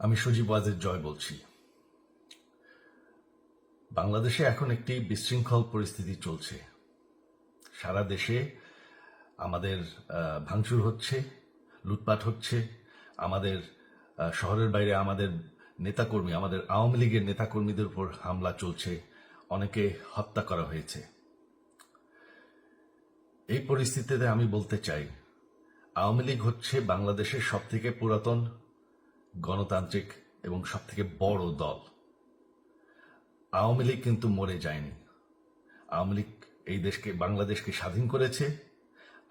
আমি সজীব ওয়াজেদ জয় বলছি। বাংলাদেশে এখন একটি বিশৃঙ্খল পরিস্থিতি চলছে। সারা দেশে আমাদের ভাঙচুর হচ্ছে, লুটপাট হচ্ছে। আমাদের শহরের বাইরে আমাদের নেতাকর্মী, আমাদের আওয়ামী লীগের নেতাকর্মীদের উপর হামলা চলছে, অনেকে হত্যা করা হয়েছে। এই পরিস্থিতিতে আমি বলতে চাই, আওয়ামী লীগ হচ্ছে বাংলাদেশের সবথেকে পুরাতন গণতান্ত্রিক এবং সবথেকে বড় দল। আওয়ামী লীগ কিন্তু মরে যায়নি। আওয়ামী লীগ এই দেশকে, বাংলাদেশকে স্বাধীন করেছে।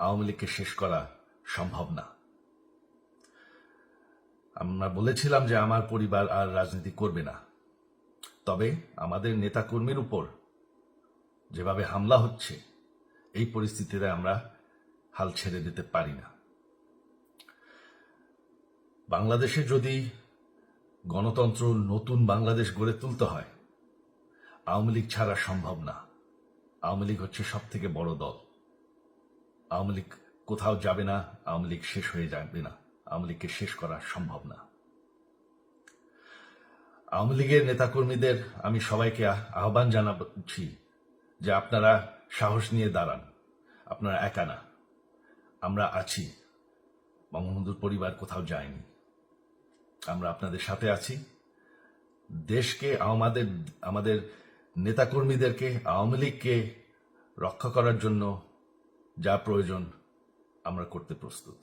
আওয়ামী লীগকে শেষ করা সম্ভব না। আমরা বলেছিলাম যে আমার পরিবার আর রাজনীতি করবে না, তবে আমাদের নেতাকর্মীর উপর যেভাবে হামলা হচ্ছে, এই পরিস্থিতিতে আমরা হাল ছেড়ে দিতে পারি না। বাংলাদেশে যদি গণতন্ত্র, নতুন বাংলাদেশ গড়ে তুলতে হয়, আওয়ামী লীগ ছাড়া সম্ভব না। আওয়ামী লীগ হচ্ছে সব থেকে বড় দল। আওয়ামী লীগ কোথাও যাবে না, আওয়ামী লীগ শেষ হয়ে যাবে না। আওয়ামী লীগকে শেষ করা সম্ভব না। আওয়ামী লীগের নেতাকর্মীদের আমি সবাইকে আহ্বান জানাচ্ছি যে আপনারা সাহস নিয়ে দাঁড়ান। আপনারা একা না, আমরা আছি। বঙ্গবন্ধুর পরিবার কোথাও যায়নি, আমরা আপনাদের সাথে আছি। দেশকে, আমাদের নেতাকর্মীদেরকে, আওয়ামী লীগকে রক্ষা করার জন্য যা প্রয়োজন আমরা করতে প্রস্তুত।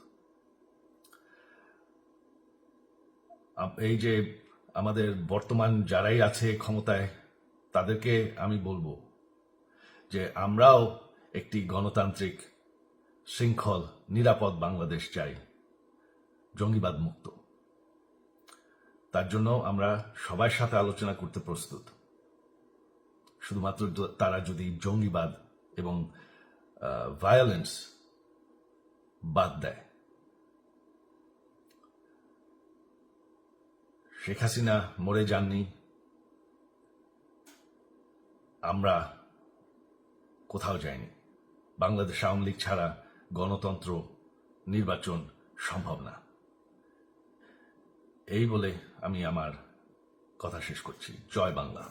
এই যে আমাদের বর্তমান যারাই আছে ক্ষমতায়, তাদেরকে আমি বলবো যে আমরাও একটি গণতান্ত্রিক, শৃঙ্খল, নিরাপদ বাংলাদেশ চাই, জঙ্গিবাদ মুক্ত। তার জন্য আমরা সবার সাথে আলোচনা করতে প্রস্তুত, শুধুমাত্র তারা যদি জঙ্গিবাদ এবং ভায়োলেন্স বাদ দেয়। শেখ হাসিনা মরে যাননি, আমরা কোথাও যাইনি। বাংলাদেশ আওয়ামী লীগ ছাড়া গণতন্ত্র, নির্বাচন সম্ভব না। এই বলে আমি আমার কথা শেষ করছি। জয় বাংলা।